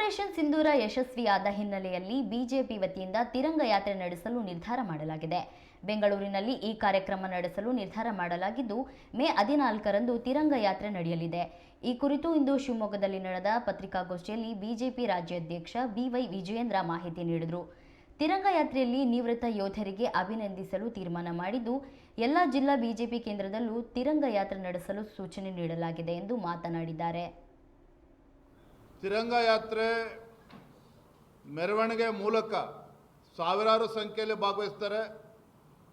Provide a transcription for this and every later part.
Operation ಸಿಂಧೂರ ಯಶಸ್ವಿಯಾದ ಹಿನ್ನೆಲೆಯಲ್ಲಿ BJP ವತಿಯಿಂದ ತಿರಂಗ ಯಾತ್ರೆ ನಡೆಸಲು ನಿರ್ಧಾರ ಮಾಡಲಾಗಿದೆ. ಬೆಂಗಳೂರಿನಲ್ಲಿ ಈ ಕಾರ್ಯಕ್ರಮ ನಡೆಸಲು ನಿರ್ಧಾರ ಮಾಡಲಾಗಿದ್ದು, ಮೇ 14ರಂದು ತಿರಂಗ ಯಾತ್ರೆ ನಡೆಯಲಿದೆ. ಈ ಕುರಿತು ಇಂದು ಶಿವಮೊಗ್ಗದಲ್ಲಿ ನಡೆದ ಪತ್ರಿಕಾಗೋಷ್ಠಿಯಲ್ಲಿ ಬಿಜೆಪಿ ರಾಜ್ಯಾಧ್ಯಕ್ಷ ಬಿವೈ ವಿಜಯೇಂದ್ರ ಮಾಹಿತಿ ನೀಡಿದರು. ತಿರಂಗ ಯಾತ್ರೆಯಲ್ಲಿ ನಿವೃತ್ತ ಯೋಧರಿಗೆ ಅಭಿನಂದಿಸಲು ತೀರ್ಮಾನ ಮಾಡಿದ್ದು, ಎಲ್ಲ ಜಿಲ್ಲಾ ಬಿಜೆಪಿ ಕೇಂದ್ರದಲ್ಲೂ ತಿರಂಗ ಯಾತ್ರೆ ನಡೆಸಲು ಸೂಚನೆ ನೀಡಲಾಗಿದೆ ಎಂದು ಮಾತನಾಡಿದ್ದಾರೆ. ತಿರಂಗ ಯಾತ್ರೆ ಮೆರವಣಿಗೆ ಮೂಲಕ ಸಾವಿರಾರು ಸಂಖ್ಯೆಯಲ್ಲಿ ಭಾಗವಹಿಸ್ತಾರೆ.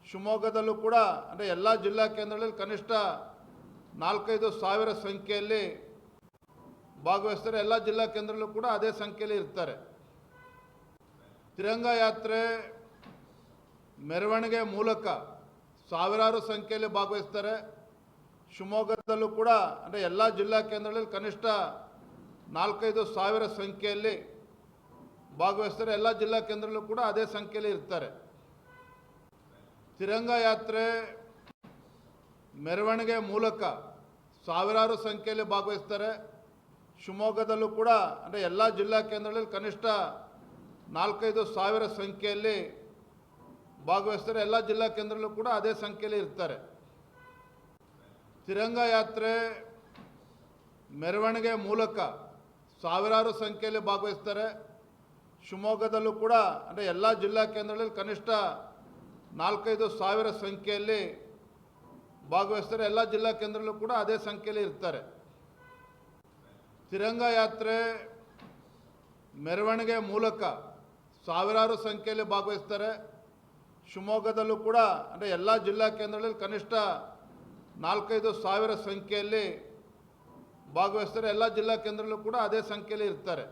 ಶಿವಮೊಗ್ಗದಲ್ಲೂ ಕೂಡ ಅಂದರೆ ಎಲ್ಲ ಜಿಲ್ಲಾ ಕೇಂದ್ರಗಳಲ್ಲಿ ಕನಿಷ್ಠ 4-5 ಸಾವಿರ ಸಂಖ್ಯೆಯಲ್ಲಿ ಭಾಗವಹಿಸ್ತಾರೆ. ಎಲ್ಲ ಜಿಲ್ಲಾ ಕೇಂದ್ರದಲ್ಲೂ ಕೂಡ ಅದೇ ಸಂಖ್ಯೆಯಲ್ಲಿ ಇರ್ತಾರೆ. ತಿರಂಗ ಯಾತ್ರೆ ಮೆರವಣಿಗೆ ಮೂಲಕ ಸಾವಿರಾರು ಸಂಖ್ಯೆಯಲ್ಲಿ ಭಾಗವಹಿಸ್ತಾರೆ. ಶಿವಮೊಗ್ಗದಲ್ಲೂ ಕೂಡ ಅಂದರೆ ಎಲ್ಲ ಜಿಲ್ಲಾ ಕೇಂದ್ರಗಳಲ್ಲಿ ಕನಿಷ್ಠ 4-5 ಸಾವಿರ ಸಂಖ್ಯೆಯಲ್ಲಿ ಭಾಗವಹಿಸ್ತಾರೆ. ಎಲ್ಲ ಜಿಲ್ಲಾ ಕೇಂದ್ರದಲ್ಲೂ ಕೂಡ ಅದೇ ಸಂಖ್ಯೆಯಲ್ಲಿ ಇರ್ತಾರೆ. ತಿರಂಗ ಯಾತ್ರೆ ಮೆರವಣಿಗೆ ಮೂಲಕ ಸಾವಿರಾರು ಸಂಖ್ಯೆಯಲ್ಲಿ ಭಾಗವಹಿಸ್ತಾರೆ. ಶಿವಮೊಗ್ಗದಲ್ಲೂ ಕೂಡ ಅಂದರೆ ಎಲ್ಲ ಜಿಲ್ಲಾ ಕೇಂದ್ರಗಳಲ್ಲಿ ಕನಿಷ್ಠ 4-5 ಸಾವಿರ ಸಂಖ್ಯೆಯಲ್ಲಿ ಭಾಗವಹಿಸ್ತಾರೆ. ಎಲ್ಲ ಜಿಲ್ಲಾ ಕೇಂದ್ರದಲ್ಲೂ ಕೂಡ ಅದೇ ಸಂಖ್ಯೆಯಲ್ಲಿ ಇರ್ತಾರೆ. ತಿರಂಗ ಯಾತ್ರೆ ಮೆರವಣಿಗೆ ಮೂಲಕ ಸಾವಿರಾರು ಸಂಖ್ಯೆಯಲ್ಲಿ ಭಾಗವಹಿಸ್ತಾರೆ. ಶಿವಮೊಗ್ಗದಲ್ಲೂ ಕೂಡ ಅಂದರೆ ಎಲ್ಲ ಜಿಲ್ಲಾ ಕೇಂದ್ರಗಳಲ್ಲಿ ಕನಿಷ್ಠ 4-5 ಸಾವಿರ ಸಂಖ್ಯೆಯಲ್ಲಿ ಭಾಗವಹಿಸ್ತಾರೆ. ಎಲ್ಲ ಜಿಲ್ಲಾ ಕೇಂದ್ರದಲ್ಲೂ ಕೂಡ ಅದೇ ಸಂಖ್ಯೆಯಲ್ಲಿ ಇರ್ತಾರೆ. ತಿರಂಗ ಯಾತ್ರೆ ಮೆರವಣಿಗೆ ಮೂಲಕ ಸಾವಿರಾರು ಸಂಖ್ಯೆಯಲ್ಲಿ ಭಾಗವಹಿಸ್ತಾರೆ. ಶಿವಮೊಗ್ಗದಲ್ಲೂ ಕೂಡ ಅಂದರೆ ಎಲ್ಲ ಜಿಲ್ಲಾ ಕೇಂದ್ರಗಳಲ್ಲಿ ಕನಿಷ್ಠ 4-5 ಸಾವಿರ ಸಂಖ್ಯೆಯಲ್ಲಿ ಭಾಗವಹಿಸ್ತಾರೆ. ಎಲ್ಲ ಜಿಲ್ಲಾ ಕೇಂದ್ರದಲ್ಲೂ ಕೂಡ ಅದೇ ಸಂಖ್ಯೆಯಲ್ಲಿ ಇರ್ತಾರೆ.